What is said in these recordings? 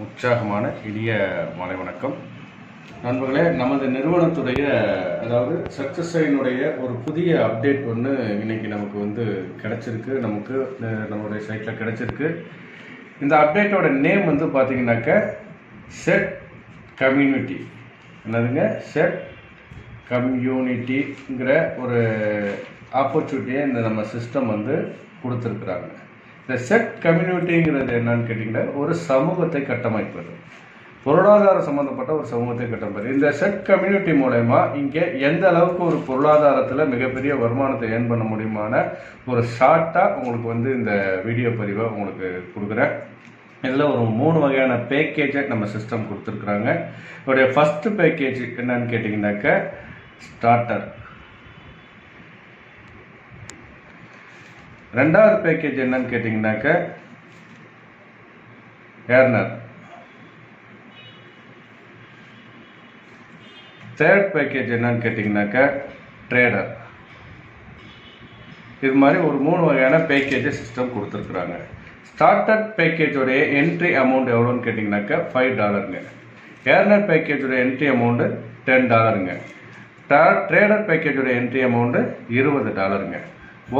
உற்சாகமான இனிய மாலை வணக்கம் நண்பர்களே. நமது நிறுவனத்துடைய அதாவது சக்ஸஸைனுடைய ஒரு புதிய அப்டேட் ஒன்று இன்னைக்கு நமக்கு கிடைச்சிருக்கு. நம்மளுடைய சைட்டில் கிடைச்சிருக்கு. இந்த அப்டேட்டோட நேம் பார்த்தீங்கன்னாக்க செட் கம்யூனிட்டி. என்னதுங்க? செட் கம்யூனிட்டிங்கிற ஒரு ஆப்பர்ச்சுனிட்டியை இந்த நம்ம சிஸ்டம் கொடுத்துருக்குறாங்க. இந்த செட் கம்யூனிட்டிங்கிறது என்னன்னு கேட்டிங்கன்னா, ஒரு சமூகத்தை கட்டமைப்பது, பொருளாதார சம்மந்தப்பட்ட ஒரு சமூகத்தை கட்டமைப்பது. இந்த செட் கம்யூனிட்டி மூலயமா இங்கே எந்த அளவுக்கு ஒரு பொருளாதாரத்தில் மிகப்பெரிய வருமானத்தை ஏர்ன் பண்ண முடியுமான ஒரு ஷார்ட்டாக உங்களுக்கு இந்த வீடியோ பதிவை உங்களுக்கு கொடுக்குறேன். இதில் ஒரு 3 வகையான பேக்கேஜை நம்ம சிஸ்டம் கொடுத்துருக்குறாங்க. இதோடைய ஃபஸ்ட்டு பேக்கேஜ் என்னன்னு கேட்டிங்கனாக்க ஸ்டார்டர். ரெண்டாவது பேக்கேஜ் என்னன்னு கேட்டிங்கனாக்க ஏர்னர். தேர்ட் பேக்கேஜ் என்னன்னு கேட்டிங்கனாக்க ட்ரேடர். இது மாதிரி ஒரு 3 வகையான பேக்கேஜை சிஸ்டம் கொடுத்துருக்குறாங்க. ஸ்டார்டர் பேக்கேஜோடைய என்ட்ரி அமௌண்ட் எவ்வளோன்னு கேட்டிங்கனாக்க $5ங்க. ஏர்னர் பேக்கேஜோடைய என்ட்ரி அமௌண்ட்டு $10ங்க. ட்ரேடர் பேக்கேஜோடைய என்ட்ரி அமௌண்ட்டு $20ங்க.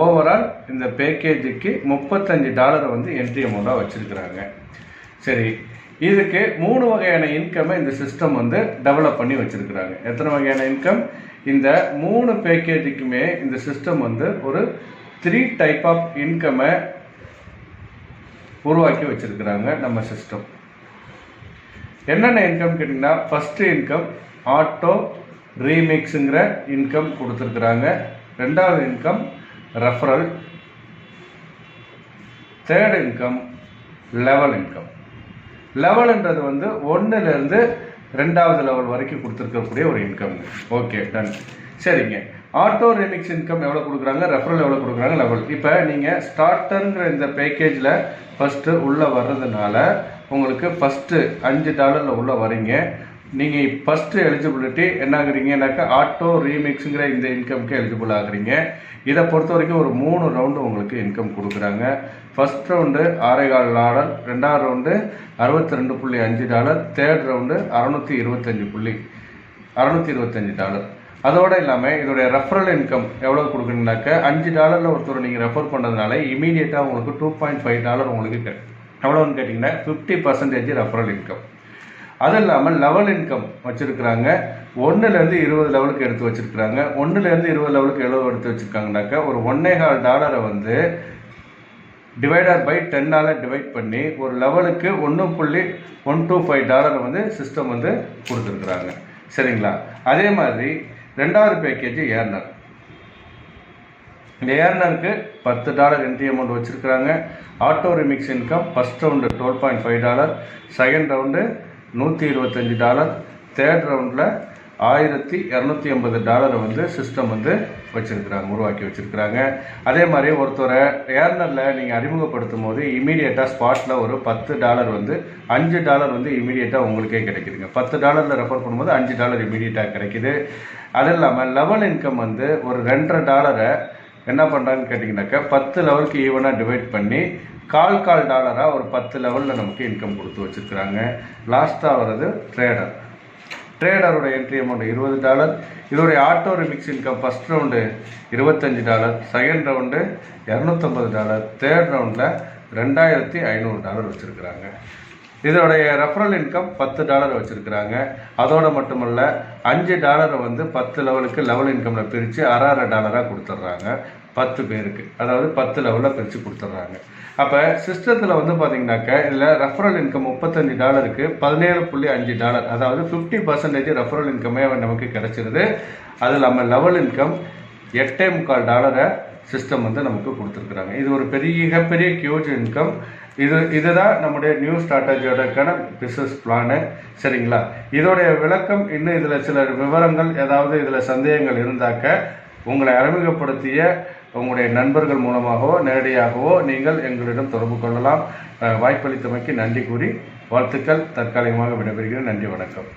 ஓவரால் இந்த பேக்கேஜுக்கு $35 என்ட்ரி அமௌண்ட்டாக வச்சுருக்கிறாங்க. சரி, இதுக்கு 3 வகையான இன்கம்மை இந்த சிஸ்டம் டெவலப் பண்ணி வச்சுருக்கிறாங்க. எத்தனை வகையான இன்கம்? இந்த 3 பேக்கேஜுக்குமே இந்த சிஸ்டம் ஒரு 3 டைப் ஆஃப் இன்கம்மை உருவாக்கி வச்சுருக்கிறாங்க நம்ம சிஸ்டம். என்னென்ன இன்கம் கேட்டிங்கன்னா, ஃபஸ்ட்டு இன்கம் ஆட்டோ ரீமிக்ஸுங்கிற இன்கம் கொடுத்துருக்குறாங்க. ரெண்டாவது income referral. Third income level income. லெவல்ன்றது 1லேருந்து 2வது லெவல் வரைக்கும் கொடுத்துருக்கக்கூடிய ஒரு இன்கம். Okay, done. சரிங்க. ஆட்டோ ரீமிக்ஸ் இன்கம் எவ்வளோ கொடுக்குறாங்க, ரெஃபரல் எவ்வளோ கொடுக்குறாங்க, லெவல். இப்போ நீங்கள் ஸ்டார்டருங்கிற இந்த பேக்கேஜில் ஃபஸ்ட்டு உள்ளே வர்றதுனால உங்களுக்கு ஃபஸ்ட்டு $5 உள்ளே வரீங்க. நீங்கள் ஃபஸ்ட்டு எலிஜிபிலிட்டி என்ன ஆகுறீங்கன்னாக்கா ஆட்டோ ரீமிக்ஸுங்கிற இந்த இன்கம்க்கு எலிஜிபிள் ஆகுறீங்க. இதை பொறுத்த வரைக்கும் ஒரு 3 ரவுண்டு உங்களுக்கு இன்கம் கொடுக்குறாங்க. ஃபஸ்ட் ரவுண்டு $6.25, ரெண்டாவது ரவுண்டு $62.5, தேர்ட் ரவுண்டு $625. அதோடு இல்லாமல் இதோடைய ரெஃபரல் இன்கம் எவ்வளோ கொடுக்குறீங்கனாக்கா $5 ஒருத்தர் நீங்கள் ரெஃபர் பண்ணுறதுனால இமீடியட்டாக உங்களுக்கு $2.5 உங்களுக்கு எவ்வளோன்னு கேட்டிங்கன்னா 50% ரெஃபரல் இன்கம். அது இல்லாமல் லெவல் இன்கம் வச்சுருக்குறாங்க. 1லேருந்து 20 லெவலுக்கு எடுத்து வச்சுருக்குறாங்க. 1லேருந்து 20 லெவலுக்கு எவ்வளோ எடுத்து வச்சுருக்காங்கனாக்கா ஒரு $1.25 டிவைடட் பை 10ஆல் டிவைட் பண்ணி ஒரு லெவலுக்கு $1.125 சிஸ்டம் கொடுத்துருக்குறாங்க. சரிங்களா? அதே மாதிரி ரெண்டாவது பேக்கேஜ் ஏர்னர். இந்த ஏர்னருக்கு $10 என்ட்ரி அமௌண்ட் வச்சுருக்குறாங்க. Auto remix income first round $12.5, second round $125, third ரவுண்டில் $1250 சிஸ்டம் வச்சுருக்குறாங்க, உருவாக்கி வச்சுருக்குறாங்க. அதே மாதிரி ஒருத்தரை ஏர்னரில் நீங்கள் அறிமுகப்படுத்தும் போது இமீடியட்டாக ஸ்பாட்டில் ஒரு $10 $5 இமீடியட்டாக உங்களுக்கே கிடைக்குதுங்க. $10 ரெஃபர் பண்ணும்போது $5 இமீடியட்டாக கிடைக்குது. அது இல்லாமல் லெவல் இன்கம் ஒரு $2.5 என்ன பண்ணுறாங்கன்னு கேட்டிங்கனாக்கா 10 லெவலுக்கு ஈவனாக டிவைட் பண்ணி $1/4 ஒரு 10 லெவலில் நமக்கு இன்கம் கொடுத்து வச்சுருக்குறாங்க. லாஸ்ட்டாக வர்றது ட்ரேடர். ட்ரேடரோட entry amount $20. இதோடைய auto remix income first round $25, second round $250, third ரவுண்டில் $2500 வச்சுருக்குறாங்க. இதோடைய ரெஃபரல் இன்கம் $10 வச்சுருக்குறாங்க. அதோடு மட்டுமல்ல $5 10 லெவலுக்கு லெவல் இன்கமில் பிரித்து $1.5 கொடுத்துட்றாங்க 10 பேருக்கு. அதாவது 10 லெவலில் பிரித்து கொடுத்துட்றாங்க. அப்போ சிஸ்டத்தில் பார்த்தீங்கன்னாக்கா இதில் ரெஃபரல் இன்கம் $35க்கு $17.5, அதாவது 50% ரெஃபரல் இன்கமே நமக்கு கிடச்சிருது. அது இல்லாமல் லெவல் இன்கம் $8.25 சிஸ்டம் நமக்கு கொடுத்துருக்குறாங்க. இது ஒரு மிகப்பெரிய ஹியூஜ் இன்கம். இதுதான் நம்முடைய நியூ ஸ்ட்ராட்டஜியோடக்கான பிஸ்னஸ் பிளானு. சரிங்களா? இதோடைய விளக்கம் இன்னும் இதில் சில விவரங்கள் ஏதாவது இதில் சந்தேகங்கள் இருந்தாக்க உங்களை அறிமுகப்படுத்திய உங்களுடைய நண்பர்கள் மூலமாகவோ நேரடியாகவோ நீங்கள் எங்களிடம் தொடர்பு கொள்ளலாம். வாய்ப்பளித்தமைக்கு நன்றி கூறி வாழ்த்துக்கள். தற்காலிகமாக விடைபெறுகிறேன். நன்றி, வணக்கம்.